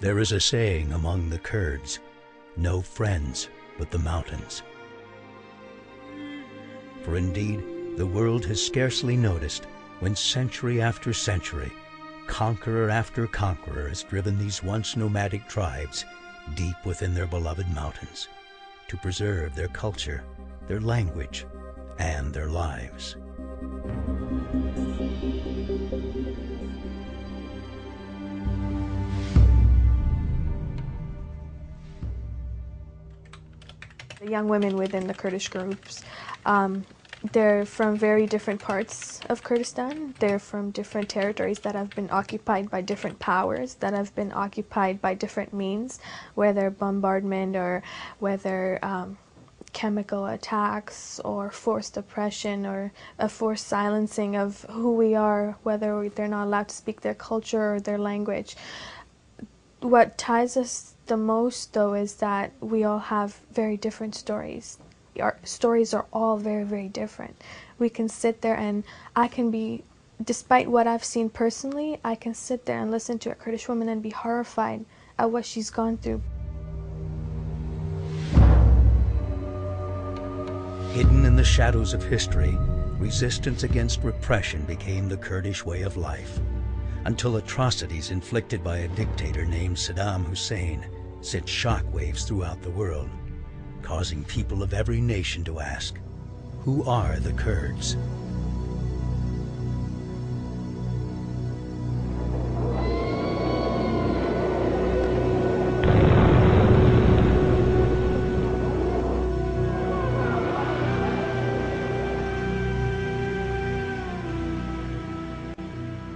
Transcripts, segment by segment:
There is a saying among the Kurds, no friends but the mountains. For indeed, the world has scarcely noticed when century after century, conqueror after conqueror has driven these once nomadic tribes deep within their beloved mountains to preserve their culture, their language, and their lives. The young women within the Kurdish groups, they're from very different parts of Kurdistan. They're from different territories that have been occupied by different powers, that have been occupied by different means, whether bombardment or whether chemical attacks or forced oppression or a forced silencing of who we are, whether they're not allowed to speak their culture or their language. What ties us the most, though, is that we all have very different stories. Our stories are all very, very different. We can sit there and I can be, despite what I've seen personally, I can sit there and listen to a Kurdish woman and be horrified at what she's gone through. Hidden in the shadows of history, resistance against repression became the Kurdish way of life, until atrocities inflicted by a dictator named Saddam Hussein sent shockwaves throughout the world, causing people of every nation to ask, who are the Kurds?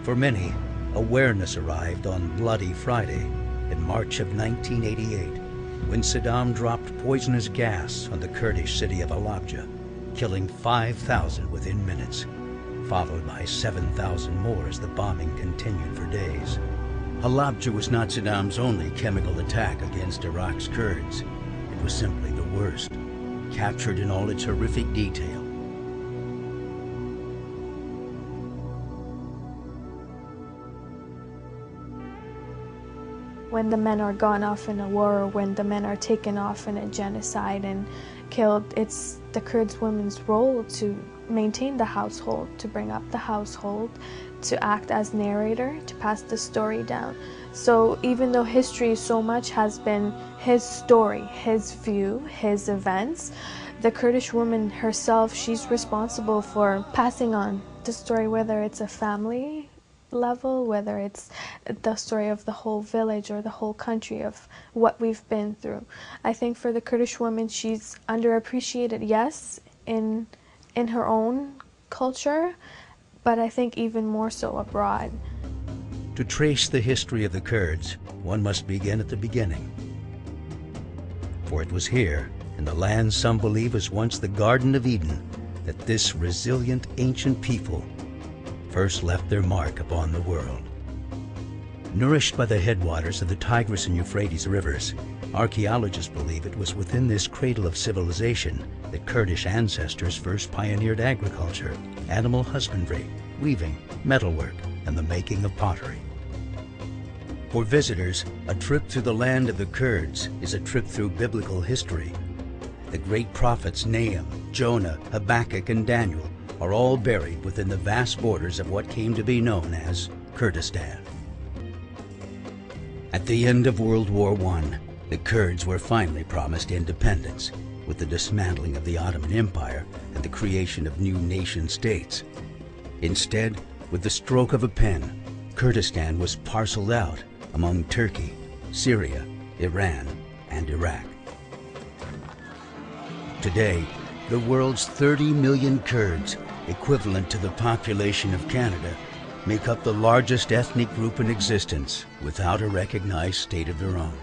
For many, awareness arrived on Bloody Friday in March of 1988, when Saddam dropped poisonous gas on the Kurdish city of Halabja, killing 5,000 within minutes, followed by 7,000 more as the bombing continued for days. Halabja was not Saddam's only chemical attack against Iraq's Kurds. It was simply the worst, captured in all its horrific detail. When the men are gone off in a war, or when the men are taken off in a genocide and killed, it's the Kurds women's role to maintain the household, to bring up the household, to act as narrator, to pass the story down. So even though history so much has been his story, his view, his events, the Kurdish woman herself, she's responsible for passing on the story, whether it's a family level, whether it's the story of the whole village or the whole country of what we've been through. I think for the Kurdish woman, she's underappreciated, yes, in her own culture, but I think even more so abroad. To trace the history of the Kurds, one must begin at the beginning. For it was here, in the land some believe was once the Garden of Eden, that this resilient ancient people first left their mark upon the world. Nourished by the headwaters of the Tigris and Euphrates rivers, archaeologists believe it was within this cradle of civilization that Kurdish ancestors first pioneered agriculture, animal husbandry, weaving, metalwork, and the making of pottery. For visitors, a trip through the land of the Kurds is a trip through biblical history. The great prophets Nahum, Jonah, Habakkuk, and Daniel are all buried within the vast borders of what came to be known as Kurdistan. At the end of World War I, the Kurds were finally promised independence with the dismantling of the Ottoman Empire and the creation of new nation-states. Instead, with the stroke of a pen, Kurdistan was parceled out among Turkey, Syria, Iran, and Iraq. Today, the world's 30 million Kurds, equivalent to the population of Canada, make up the largest ethnic group in existence without a recognized state of their own.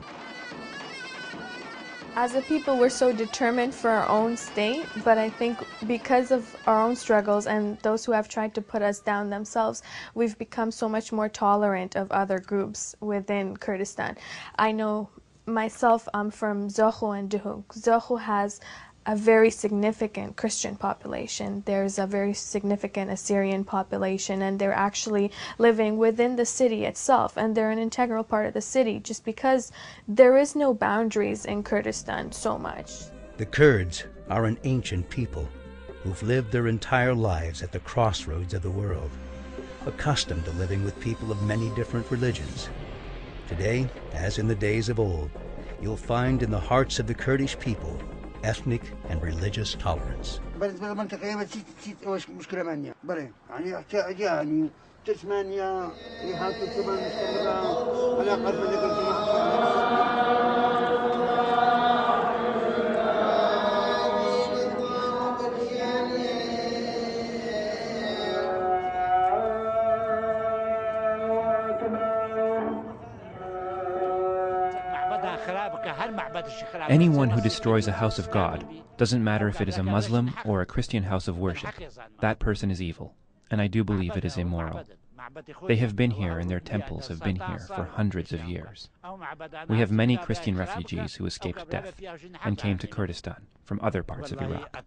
As a people, we're so determined for our own state, but I think because of our own struggles and those who have tried to put us down themselves, we've become so much more tolerant of other groups within Kurdistan. I know myself, I'm from Zohu and Duhok. Zohu has a very significant Christian population. There's a very significant Assyrian population, and they're actually living within the city itself, and they're an integral part of the city just because there is no boundaries in Kurdistan so much. The Kurds are an ancient people who've lived their entire lives at the crossroads of the world, accustomed to living with people of many different religions. Today, as in the days of old, you'll find in the hearts of the Kurdish people ethnic and religious tolerance. Anyone who destroys a house of God, doesn't matter if it is a Muslim or a Christian house of worship, that person is evil, and I do believe it is immoral. They have been here and their temples have been here for hundreds of years. We have many Christian refugees who escaped death and came to Kurdistan from other parts of Iraq.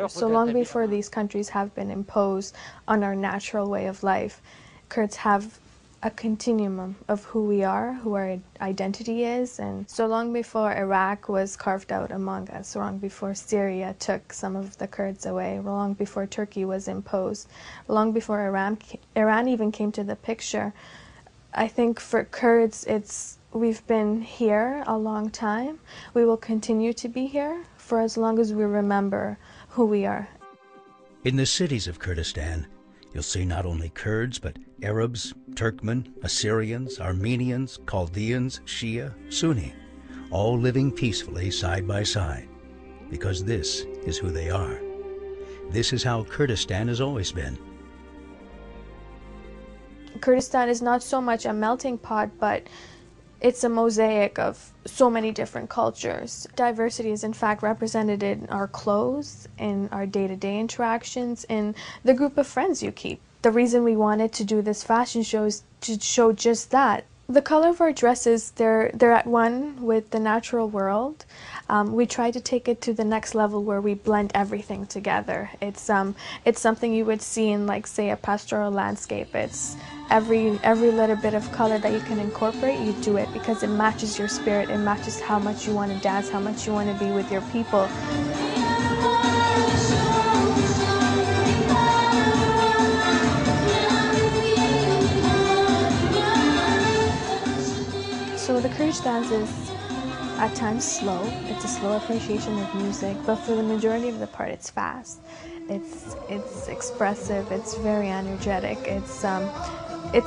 So long before these countries have been imposed on our natural way of life, Kurds have a continuum of who we are, who our identity is, and so long before Iraq was carved out among us, long before Syria took some of the Kurds away, long before Turkey was imposed, long before Iran even came to the picture, I think for Kurds we've been here a long time. We will continue to be here for as long as we remember who we are. In the cities of Kurdistan, you'll see not only Kurds, but Arabs, Turkmen, Assyrians, Armenians, Chaldeans, Shia, Sunni, all living peacefully side by side, because this is who they are. This is how Kurdistan has always been. Kurdistan is not so much a melting pot, but it's a mosaic of so many different cultures. Diversity is in fact represented in our clothes, in our day-to-day interactions, in the group of friends you keep. The reason we wanted to do this fashion show is to show just that. The color of our dresses, they're at one with the natural world. We try to take it to the next level where we blend everything together. It's something you would see in, like, say, a pastoral landscape. It's every little bit of color that you can incorporate, you do it because it matches your spirit, it matches how much you want to dance, how much you want to be with your people. So the Kurdish dance is at times slow. It's a slow appreciation of music, but for the majority of the part it's fast. It's expressive, it's very energetic. It's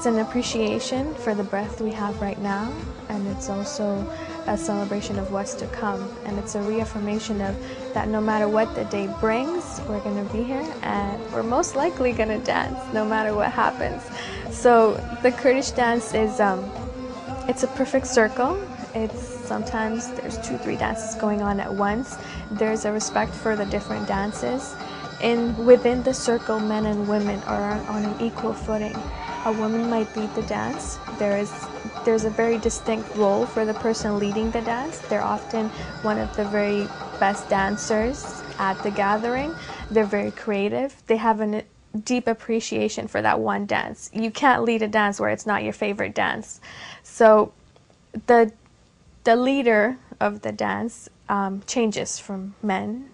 an appreciation for the breath we have right now, and it's also a celebration of what's to come, and it's a reaffirmation of that no matter what the day brings, we're going to be here and we're most likely going to dance no matter what happens. So the Kurdish dance is it's a perfect circle. Sometimes there's 2-3 dances going on at once. There's a respect for the different dances. Within the circle, men and women are on an equal footing. A woman might lead the dance. There's a very distinct role for the person leading the dance. They're often one of the very best dancers at the gathering. They're very creative. They have a deep appreciation for that one dance. You can't lead a dance where it's not your favorite dance. So the leader of the dance changes from men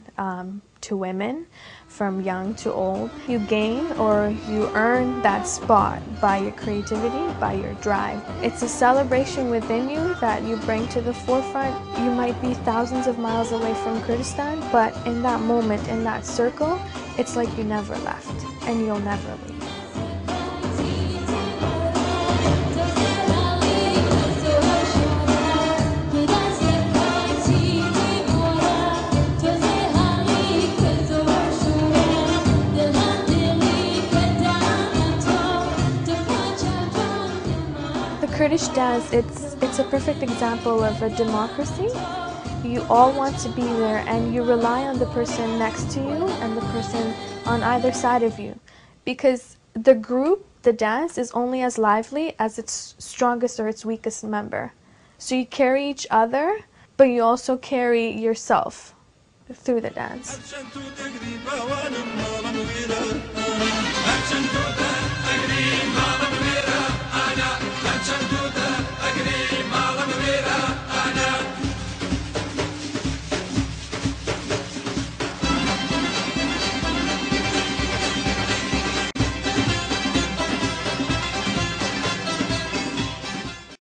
to women, from young to old. You gain or you earn that spot by your creativity, by your drive. It's a celebration within you that you bring to the forefront. You might be thousands of miles away from Kurdistan, but in that moment, in that circle, it's like you never left and you'll never leave. Kurdish dance, it's a perfect example of a democracy. You all want to be there and you rely on the person next to you and the person on either side of you, because the group, the dance, is only as lively as its strongest or its weakest member. So you carry each other, but you also carry yourself. through the dance.